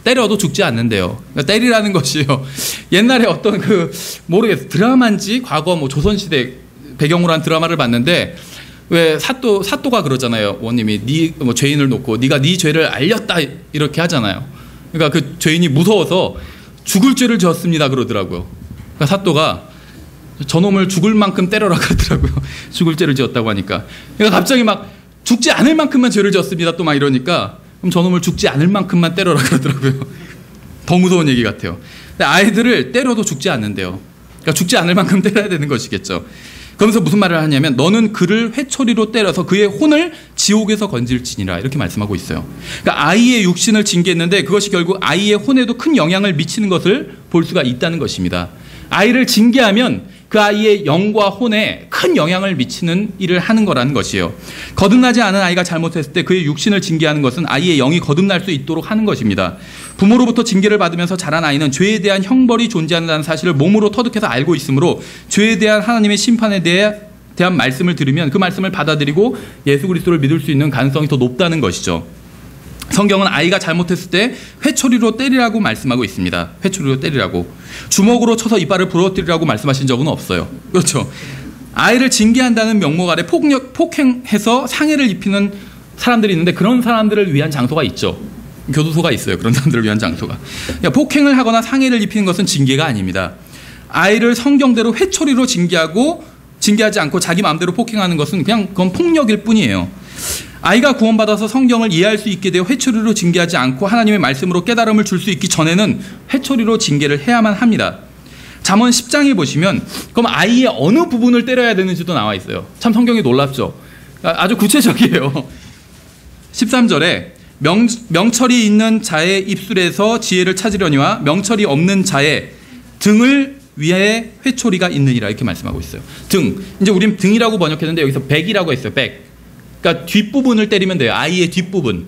때려도 죽지 않는데요. 그러니까 때리라는 것이요. 옛날에 어떤 모르겠어요. 드라마인지 과거 뭐 조선시대 배경으로 한 드라마를 봤는데 왜 사또가 그러잖아요. 원님이 뭐 죄인을 놓고 네가 네 죄를 알렸다 이렇게 하잖아요. 그러니까 그 죄인이 무서워서 죽을 죄를 지었습니다 그러더라고요. 그러니까 사또가 저놈을 죽을 만큼 때려라 그러더라고요. 죽을 죄를 지었다고 하니까. 그러니까 갑자기 막 죽지 않을 만큼만 죄를 지었습니다 또 막 이러니까 그럼 저놈을 죽지 않을 만큼만 때려라 그러더라고요. 더 무서운 얘기 같아요. 근데 아이들을 때려도 죽지 않는데요. 그러니까 죽지 않을 만큼 때려야 되는 것이겠죠. 그러면서 무슨 말을 하냐면 너는 그를 회초리로 때려서 그의 혼을 지옥에서 건질지니라 이렇게 말씀하고 있어요. 그러니까 아이의 육신을 징계했는데 그것이 결국 아이의 혼에도 큰 영향을 미치는 것을 볼 수가 있다는 것입니다. 아이를 징계하면 그 아이의 영과 혼에 큰 영향을 미치는 일을 하는 거라는 것이에요. 거듭나지 않은 아이가 잘못했을 때 그의 육신을 징계하는 것은 아이의 영이 거듭날 수 있도록 하는 것입니다. 부모로부터 징계를 받으면서 자란 아이는 죄에 대한 형벌이 존재한다는 사실을 몸으로 터득해서 알고 있으므로 죄에 대한 하나님의 심판에 대한 말씀을 들으면 그 말씀을 받아들이고 예수 그리스도를 믿을 수 있는 가능성이 더 높다는 것이죠. 성경은 아이가 잘못했을 때 회초리로 때리라고 말씀하고 있습니다. 회초리로 때리라고. 주먹으로 쳐서 이빨을 부러뜨리라고 말씀하신 적은 없어요. 그렇죠. 아이를 징계한다는 명목 아래 폭행해서 상해를 입히는 사람들이 있는데 그런 사람들을 위한 장소가 있죠. 교도소가 있어요. 그런 사람들을 위한 장소가. 그러니까 폭행을 하거나 상해를 입히는 것은 징계가 아닙니다. 아이를 성경대로 회초리로 징계하지 않고 자기 마음대로 폭행하는 것은 그냥 그건 폭력일 뿐이에요. 아이가 구원받아서 성경을 이해할 수 있게 되어 회초리로 징계하지 않고 하나님의 말씀으로 깨달음을 줄 수 있기 전에는 회초리로 징계를 해야만 합니다. 잠언 10장에 보시면 그럼 아이의 어느 부분을 때려야 되는지도 나와 있어요. 참 성경이 놀랍죠. 아주 구체적이에요. 13절에 명철이 있는 자의 입술에서 지혜를 찾으려니와 명철이 없는 자의 등을 위에 회초리가 있느니라 이렇게 말씀하고 있어요. 등. 이제 우린 등이라고 번역했는데 여기서 백이라고 했어요. 백. 그러니까 뒷부분을 때리면 돼요. 아이의 뒷부분.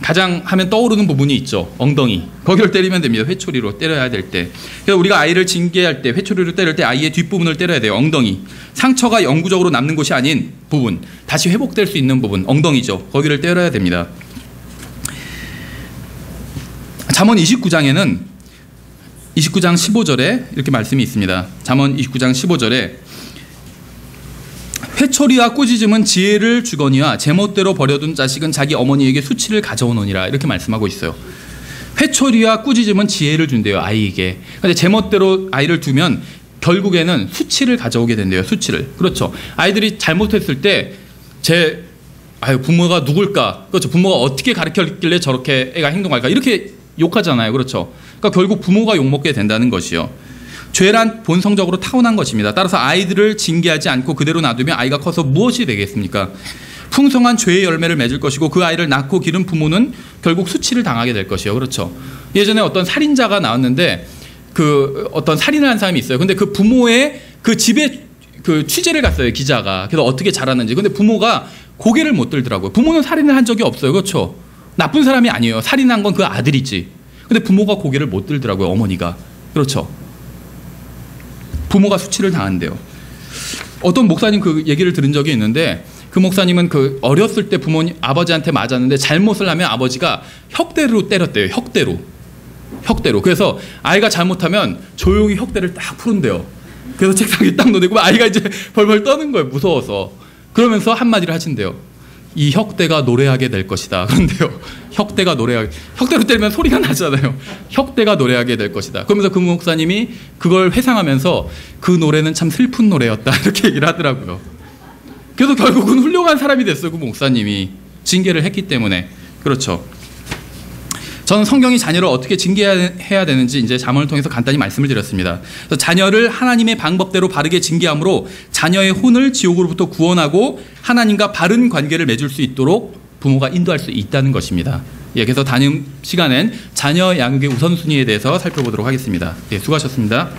가장 하면 떠오르는 부분이 있죠. 엉덩이. 거기를 때리면 됩니다. 회초리로 때려야 될 때. 그래서 우리가 아이를 징계할 때 회초리로 때릴 때 아이의 뒷부분을 때려야 돼요. 엉덩이. 상처가 영구적으로 남는 곳이 아닌 부분. 다시 회복될 수 있는 부분. 엉덩이죠. 거기를 때려야 됩니다. 잠언 29장에는 29장 15절에 이렇게 말씀이 있습니다. 잠언 29장 15절에 회초리와 꾸짖음은 지혜를 주거니와 제멋대로 버려둔 자식은 자기 어머니에게 수치를 가져오느니라 이렇게 말씀하고 있어요. 회초리와 꾸짖음은 지혜를 준대요. 아이에게. 근데 제멋대로 아이를 두면 결국에는 수치를 가져오게 된대요. 수치를. 그렇죠. 아이들이 잘못했을 때 부모가 누굴까? 그렇죠. 부모가 어떻게 가르쳤길래 저렇게 애가 행동할까? 이렇게 욕하잖아요. 그렇죠. 그러니까 결국 부모가 욕먹게 된다는 것이요. 죄란 본성적으로 타고난 것입니다. 따라서 아이들을 징계하지 않고 그대로 놔두면 아이가 커서 무엇이 되겠습니까? 풍성한 죄의 열매를 맺을 것이고 그 아이를 낳고 기른 부모는 결국 수치를 당하게 될 것이요. 그렇죠. 예전에 어떤 살인자가 나왔는데 어떤 살인을 한 사람이 있어요. 근데 그 부모의 그 집에 취재를 갔어요. 기자가. 그래서 어떻게 자랐는지. 근데 부모가 고개를 못 들더라고요. 부모는 살인을 한 적이 없어요. 그렇죠. 나쁜 사람이 아니에요. 살인한 건 그 아들이지. 근데 부모가 고개를 못 들더라고요. 어머니가. 그렇죠. 부모가 수치를 당한대요. 어떤 목사님 그 얘기를 들은 적이 있는데 그 목사님은 어렸을 때 아버지한테 맞았는데 잘못을 하면 아버지가 혁대로 때렸대요. 혁대로. 그래서 아이가 잘못하면 조용히 혁대를 딱 푸른대요. 그래서 책상에 딱 놓고 아이가 이제 벌벌 떠는 거예요. 무서워서. 그러면서 한마디를 하신대요. 이 혁대가 노래하게 될 것이다. 그런데요. 혁대로 때리면 소리가 나잖아요. 혁대가 노래하게 될 것이다. 그러면서 그 목사님이 그걸 회상하면서 그 노래는 참 슬픈 노래였다. 이렇게 얘기를 하더라고요. 그래서 결국은 훌륭한 사람이 됐어요. 그 목사님이. 징계를 했기 때문에. 그렇죠. 저는 성경이 자녀를 어떻게 징계해야 되는지 이제 잠언을 통해서 간단히 말씀을 드렸습니다. 그래서 자녀를 하나님의 방법대로 바르게 징계함으로 자녀의 혼을 지옥으로부터 구원하고 하나님과 바른 관계를 맺을 수 있도록 부모가 인도할 수 있다는 것입니다. 그래서 다음 시간엔 자녀 양육의 우선순위에 대해서 살펴보도록 하겠습니다. 수고하셨습니다.